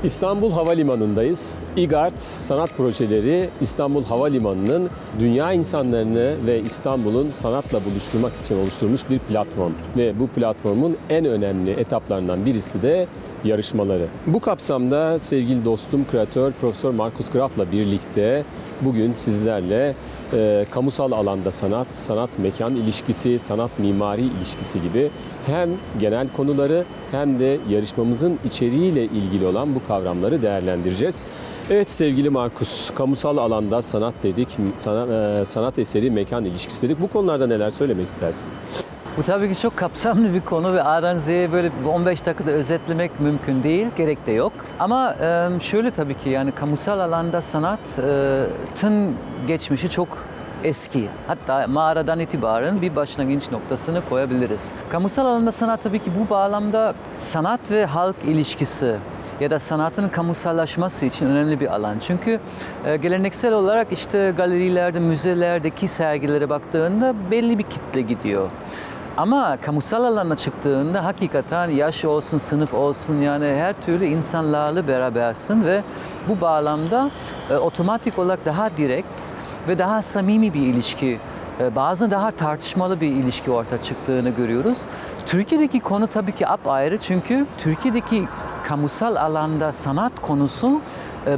İstanbul Havalimanı'ndayız. İGART Sanat Projeleri İstanbul Havalimanı'nın dünya insanlarını ve İstanbul'un sanatla buluşturmak için oluşturmuş bir platform. Ve bu platformun en önemli etaplarından birisi de yarışmaları. Bu kapsamda sevgili dostum kreatör Profesör Markus Graf'la birlikte bugün sizlerle kamusal alanda sanat, sanat-mekan ilişkisi, sanat-mimari ilişkisi gibi hem genel konuları hem de yarışmamızın içeriğiyle ilgili olan bu kavramları değerlendireceğiz. Evet sevgili Markus, kamusal alanda sanat dedik, sanat eseri mekan ilişkisi dedik. Bu konularda neler söylemek istersin? Bu tabii ki çok kapsamlı bir konu ve A'dan Z'ye böyle 15 dakikada özetlemek mümkün değil, gerek de yok. Ama şöyle tabii ki yani kamusal alanda sanatın geçmişi çok eski. Hatta mağaradan itibaren bir başlangıç noktasını koyabiliriz. Kamusal alanda sanat tabii ki bu bağlamda sanat ve halk ilişkisi ya da sanatın kamusallaşması için önemli bir alan. Çünkü geleneksel olarak işte galerilerde, müzelerdeki sergilere baktığında belli bir kitle gidiyor. Ama kamusal alana çıktığında hakikaten yaş olsun, sınıf olsun yani her türlü insanlarla berabersin ve bu bağlamda otomatik olarak daha direkt ve daha samimi bir ilişki, bazen daha tartışmalı bir ilişki ortaya çıktığını görüyoruz. Türkiye'deki konu tabii ki apayrı çünkü Türkiye'deki kamusal alanda sanat konusu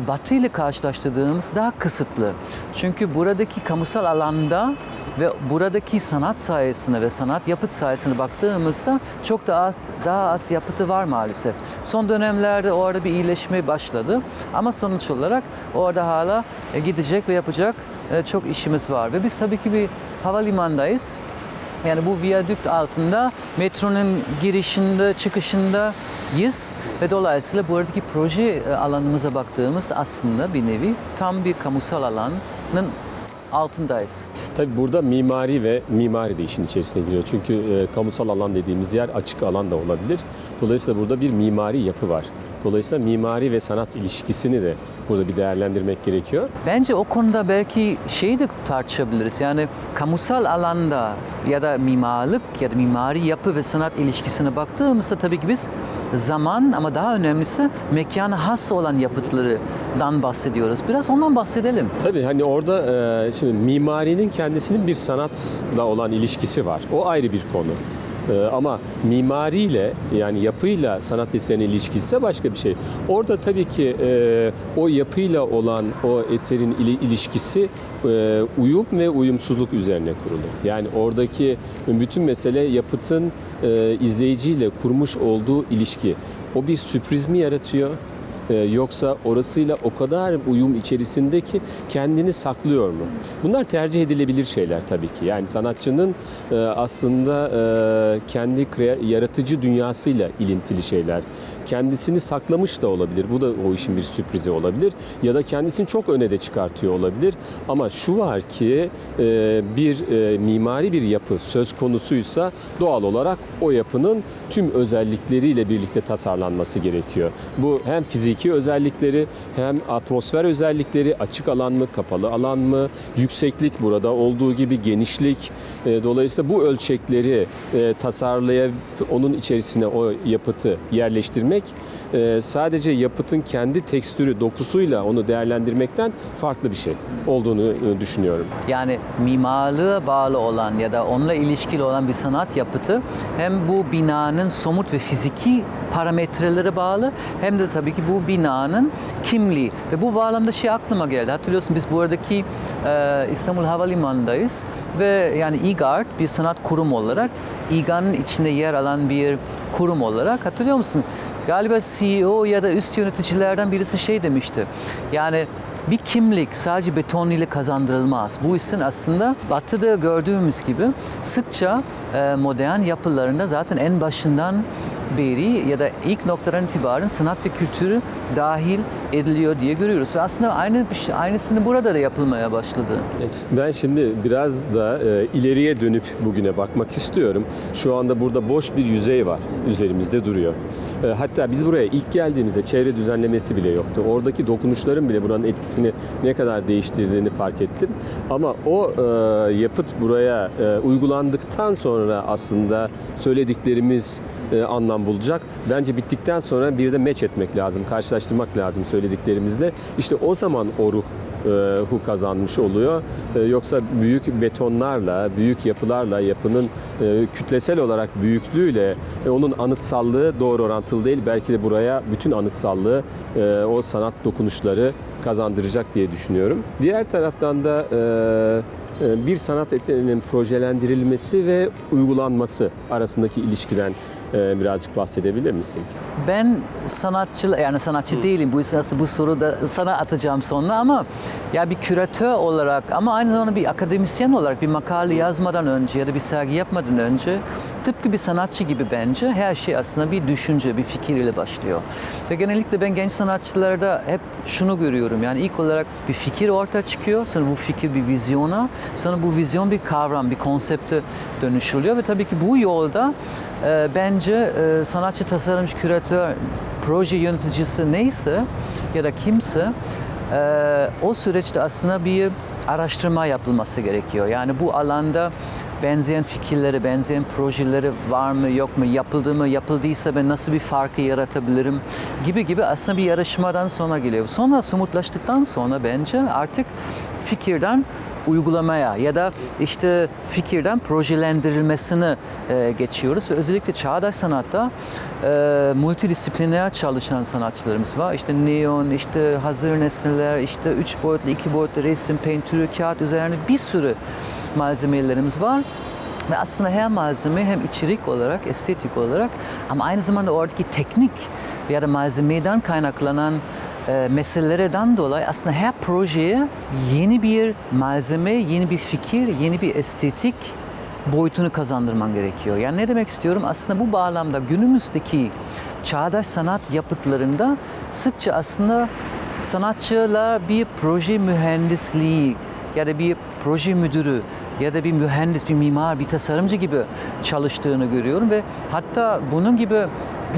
Batı ile karşılaştırdığımız daha kısıtlı. Çünkü buradaki kamusal alanda ve buradaki sanat sayesinde ve sanat yapıt sayesinde baktığımızda çok daha az yapıtı var maalesef. Son dönemlerde orada bir iyileşme başladı ama sonuç olarak orada hala gidecek ve yapacak çok işimiz var. Ve biz tabii ki bir havalimanındayız. Yani bu viyadük altında metronun girişinde, çıkışındayız ve dolayısıyla buradaki proje alanımıza baktığımızda aslında bir nevi tam bir kamusal alanın altındayız. Tabii burada mimari de işin içerisine giriyor. Çünkü kamusal alan dediğimiz yer açık alan da olabilir. Dolayısıyla burada bir mimari yapı var. Dolayısıyla mimari ve sanat ilişkisini de burada bir değerlendirmek gerekiyor. Bence o konuda belki şeyi de tartışabiliriz. Yani kamusal alanda ya da mimarlık ya da mimari yapı ve sanat ilişkisine baktığımızda tabii ki biz zaman ama daha önemlisi mekana has olan yapıtlardan bahsediyoruz. Biraz ondan bahsedelim. Tabii hani orada şimdi mimarinin kendisinin bir sanatla olan ilişkisi var. O ayrı bir konu. Ama mimariyle yani yapıyla sanat eserinin ilişkisi ise başka bir şey. Orada tabii ki o yapıyla olan o eserin ilişkisi uyum ve uyumsuzluk üzerine kurulu. Yani oradaki bütün mesele yapıtın izleyiciyle kurmuş olduğu ilişki. O bir sürpriz mi yaratıyor? Yoksa orasıyla o kadar uyum içerisinde ki kendini saklıyor mu? Bunlar tercih edilebilir şeyler tabii ki. Yani sanatçının aslında kendi yaratıcı dünyasıyla ilintili şeyler. Kendisini saklamış da olabilir. Bu da o işin bir sürprizi olabilir. Ya da kendisini çok öne de çıkartıyor olabilir. Ama şu var ki bir mimari bir yapı söz konusuysa doğal olarak o yapının tüm özellikleriyle birlikte tasarlanması gerekiyor. Bu hem fiziki özellikleri hem atmosfer özellikleri, açık alan mı, kapalı alan mı, yükseklik burada olduğu gibi genişlik. Dolayısıyla bu ölçekleri tasarlayıp onun içerisine o yapıtı yerleştirmek sadece yapıtın kendi tekstürü, dokusuyla onu değerlendirmekten farklı bir şey olduğunu düşünüyorum. Yani mimarlığa bağlı olan ya da onunla ilişkili olan bir sanat yapıtı hem bu binanın somut ve fiziki parametrelere bağlı hem de tabii ki bu binanın kimliği. Ve bu bağlamda şey aklıma geldi. Hatırlıyorsun biz buradaki İstanbul Havalimanı'ndayız ve yani İGART bir sanat kurumu olarak İGA'nın içinde yer alan bir kurum olarak hatırlıyor musun? Galiba CEO ya da üst yöneticilerden birisi şey demişti. Yani bir kimlik sadece beton ile kazandırılmaz. Bu işin aslında Batı'da gördüğümüz gibi sıkça modern yapılarında zaten en başından beri ya da ilk noktadan itibaren sanat ve kültürü dahil ediliyor diye görüyoruz. Ve aslında aynısını burada da yapılmaya başladı. Ben şimdi biraz da ileriye dönüp bugüne bakmak istiyorum. Şu anda burada boş bir yüzey var. Üzerimizde duruyor. Hatta biz buraya ilk geldiğimizde çevre düzenlemesi bile yoktu. Oradaki dokunuşların bile buranın etkisini ne kadar değiştirdiğini fark ettim. Ama o yapıt buraya uygulandıktan sonra aslında söylediklerimiz anlam bulacak. Bence bittikten sonra bir de meç etmek lazım, karşılaştırmak lazım söylediklerimizle. İşte o zaman o ruhu kazanmış oluyor. Yoksa büyük betonlarla, büyük yapılarla, yapının kütlesel olarak büyüklüğüyle onun anıtsallığı doğru orantılı değil. Belki de buraya bütün anıtsallığı, o sanat dokunuşları kazandıracak diye düşünüyorum. Diğer taraftan da bir sanat eserinin projelendirilmesi ve uygulanması arasındaki ilişkiden birazcık bahsedebilir misin? Ben sanatçı değilim. Bu soru da sana atacağım sonra ama ya bir küratör olarak ama aynı zamanda bir akademisyen olarak bir makale yazmadan önce ya da bir sergi yapmadan önce tıpkı bir sanatçı gibi bence her şey aslında bir düşünce, bir fikir ile başlıyor. Ve genellikle ben genç sanatçılarda hep şunu görüyorum. Yani ilk olarak bir fikir ortaya çıkıyor. Sonra bu fikir bir vizyona, sonra bu vizyon bir kavram, bir konsepte dönüşülüyor ve tabii ki bu yolda bence sanatçı, tasarımcı, küratör, proje yöneticisi neyse ya da kimse o süreçte aslında bir araştırma yapılması gerekiyor. Yani bu alanda benzeyen fikirleri, benzeyen projeleri var mı, yok mu, yapıldı mı, yapıldıysa ben nasıl bir farkı yaratabilirim gibi aslında bir yarışmadan sonra geliyor. Sonra somutlaştıktan sonra bence artık fikirden uygulamaya ya da işte fikirden projelendirilmesine geçiyoruz ve özellikle çağdaş sanatta multidisipliner çalışan sanatçılarımız var. İşte neon, işte hazır nesneler, işte 3 boyutlu, 2 boyutlu resim, pentürü, kağıt üzerine bir sürü malzemelerimiz var. Ve aslında her malzeme hem içerik olarak, estetik olarak ama aynı zamanda oradaki teknik ya da malzemeden kaynaklanan meselelerden dolayı aslında her projeye yeni bir malzeme, yeni bir fikir, yeni bir estetik boyutunu kazandırman gerekiyor. Yani ne demek istiyorum? Aslında bu bağlamda günümüzdeki çağdaş sanat yapıtlarında sıkça aslında sanatçılar bir proje mühendisliği ya da bir proje müdürü ya da bir mühendis, bir mimar, bir tasarımcı gibi çalıştığını görüyorum ve hatta bunun gibi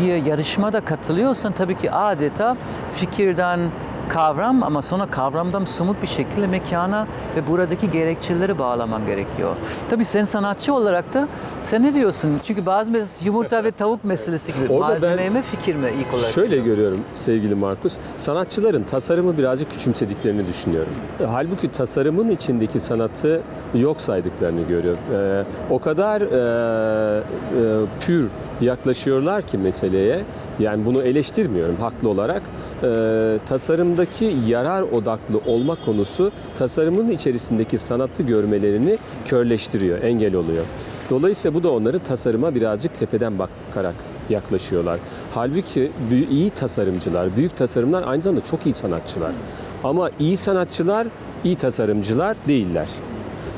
bir yarışmada katılıyorsan tabii ki adeta fikirden kavram ama sonra kavramdan somut bir şekilde mekana ve buradaki gerekçeleri bağlaman gerekiyor. Tabii sen sanatçı olarak da sen ne diyorsun? Çünkü bazı yumurta ve tavuk meselesi gibi. Orada malzeme mi fikir mi ilk olarak? Şöyle görüyorum sevgili Markus. Sanatçıların tasarımı birazcık küçümsediklerini düşünüyorum. Halbuki tasarımın içindeki sanatı yok saydıklarını görüyorum. O kadar pür yaklaşıyorlar ki meseleye. Yani bunu eleştirmiyorum haklı olarak. Tasarımdaki yarar odaklı olma konusu tasarımın içerisindeki sanatı görmelerini körleştiriyor, engel oluyor. Dolayısıyla bu da onları tasarıma birazcık tepeden bakarak yaklaşıyorlar. Halbuki iyi tasarımcılar, büyük tasarımlar aynı zamanda çok iyi sanatçılar. Ama iyi sanatçılar, iyi tasarımcılar değiller.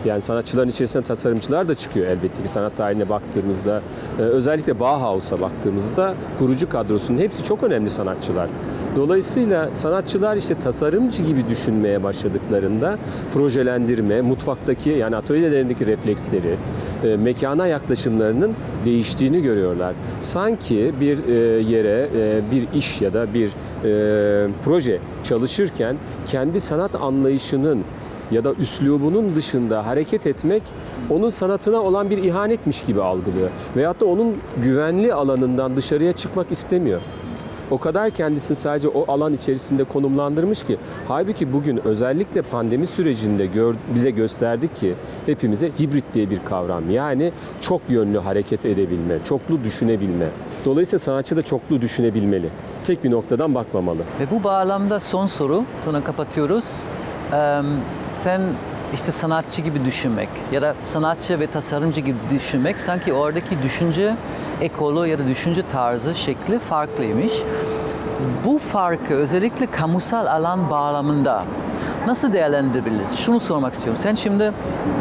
Yani sanatçıların içerisinde tasarımcılar da çıkıyor elbette ki sanat tarihine baktığımızda. Özellikle Bauhaus'a baktığımızda kurucu kadrosunun hepsi çok önemli sanatçılar. Dolayısıyla sanatçılar işte tasarımcı gibi düşünmeye başladıklarında projelendirme, mutfaktaki yani atölyelerindeki refleksleri, mekana yaklaşımlarının değiştiğini görüyorlar. Sanki bir yere bir iş ya da bir proje çalışırken kendi sanat anlayışının ya da üslubunun dışında hareket etmek onun sanatına olan bir ihanetmiş gibi algılıyor. Veyahut da onun güvenli alanından dışarıya çıkmak istemiyor. O kadar kendisini sadece o alan içerisinde konumlandırmış ki halbuki bugün özellikle pandemi sürecinde bize gösterdik ki hepimize hibrit diye bir kavram. Yani çok yönlü hareket edebilme, çoklu düşünebilme. Dolayısıyla sanatçı da çoklu düşünebilmeli. Tek bir noktadan bakmamalı. Ve bu bağlamda son soru, sonra kapatıyoruz. Sen işte sanatçı gibi düşünmek ya da sanatçı ve tasarımcı gibi düşünmek sanki oradaki düşünce ekolu ya da düşünce tarzı, şekli farklıymış. Bu farkı özellikle kamusal alan bağlamında nasıl değerlendirebiliriz? Şunu sormak istiyorum. Sen şimdi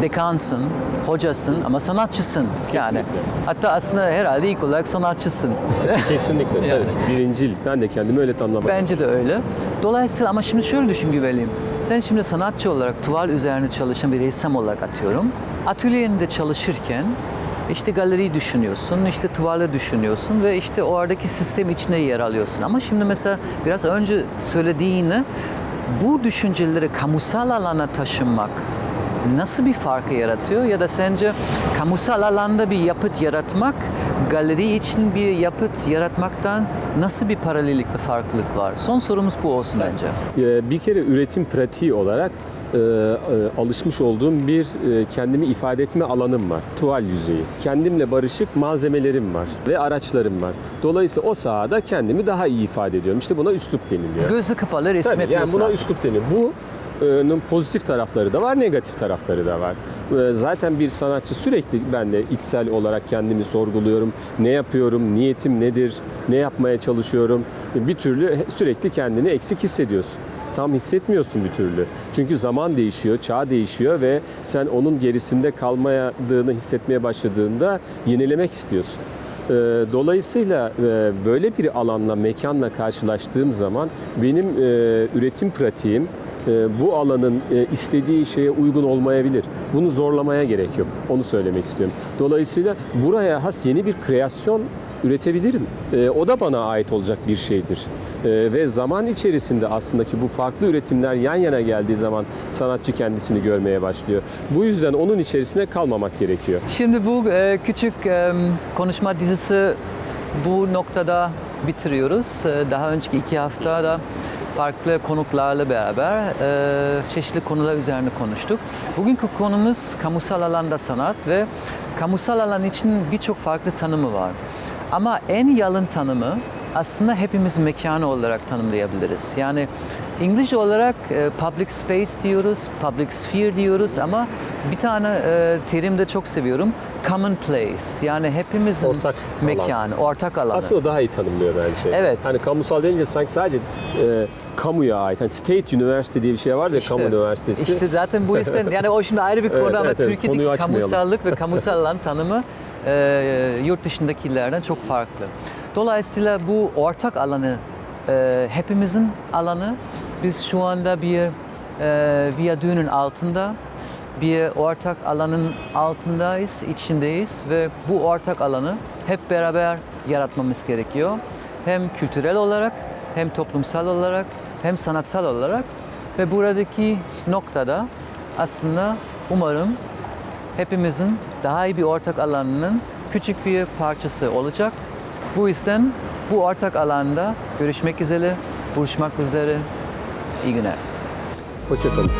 dekansın, hocasın ama sanatçısın. Yani hatta aslında herhalde ilk olarak sanatçısın. Kesinlikle tabii ki. Birincil. Ben de kendimi öyle tanımlamak Bence de öyle. Dolayısıyla ama şimdi şöyle düşün Güveliyim. Sen şimdi sanatçı olarak tuval üzerine çalışan bir ressam olarak atıyorum. Atölyende çalışırken işte galeriyi düşünüyorsun, işte tuvali düşünüyorsun ve işte oradaki sistem içine yer alıyorsun. Ama şimdi mesela biraz önce söylediğini bu düşünceleri kamusal alana taşınmak nasıl bir farkı yaratıyor ya da sence kamusal alanda bir yapıt yaratmak galeri için bir yapıt yaratmaktan nasıl bir paralellik ve farklılık var? Son sorumuz bu olsun bence. Bir kere üretim pratiği olarak alışmış olduğum bir kendimi ifade etme alanım var. Tuval yüzeyi. Kendimle barışık malzemelerim var ve araçlarım var. Dolayısıyla o sahada kendimi daha iyi ifade ediyorum. İşte buna üslup deniliyor. Gözü kapalı resim Tabii, yani yapıyorsun. buna üslup deniyor. Bunun pozitif tarafları da var, negatif tarafları da var. Zaten bir sanatçı sürekli ben de içsel olarak kendimi sorguluyorum. Ne yapıyorum, niyetim nedir, ne yapmaya çalışıyorum. Bir türlü sürekli kendini eksik hissediyorsun. Tam hissetmiyorsun bir türlü. Çünkü zaman değişiyor, çağ değişiyor ve sen onun gerisinde kalmadığını hissetmeye başladığında yenilemek istiyorsun. Dolayısıyla böyle bir alanla, mekanla karşılaştığım zaman benim üretim pratiğim bu alanın istediği şeye uygun olmayabilir. Bunu zorlamaya gerek yok. Onu söylemek istiyorum. Dolayısıyla buraya has yeni bir kreasyon üretebilirim. O da bana ait olacak bir şeydir. Ve zaman içerisinde aslında ki bu farklı üretimler yan yana geldiği zaman sanatçı kendisini görmeye başlıyor. Bu yüzden onun içerisine kalmamak gerekiyor. Şimdi bu küçük konuşma dizisi bu noktada bitiriyoruz. Daha önceki 2 haftada farklı konuklarla beraber çeşitli konular üzerine konuştuk. Bugünkü konumuz kamusal alanda sanat ve kamusal alan için birçok farklı tanımı var. Ama en yalın tanımı aslında hepimiz mekanı olarak tanımlayabiliriz. Yani İngilizce olarak public space diyoruz, public sphere diyoruz ama bir tane terim de çok seviyorum. Common place. Yani hepimizin Ortak mekanı, ortak alanı. Aslında daha iyi tanımlıyor bence. Evet. Hani kamusal deyince sanki sadece kamuya ait. Hani State University diye bir şey var ya, kamu üniversitesi. İşte zaten bu yüzden yani o şimdi ayrı bir konu Evet, ama evet, Türkiye'deki konuyu açmayalım. kamusallık ve kamusal alan tanımı yurt dışındakilerden çok farklı. Dolayısıyla bu ortak alanı hepimizin alanı. Biz şu anda bir viyadüğünün altında, bir ortak alanın altındayız, içindeyiz ve bu ortak alanı hep beraber yaratmamız gerekiyor. Hem kültürel olarak, hem toplumsal olarak, hem sanatsal olarak ve buradaki noktada aslında umarım hepimizin daha iyi bir ortak alanının küçük bir parçası olacak. Bu yüzden bu ortak alanda görüşmek üzere, buluşmak üzere. İyi günler. Hoşça kalın.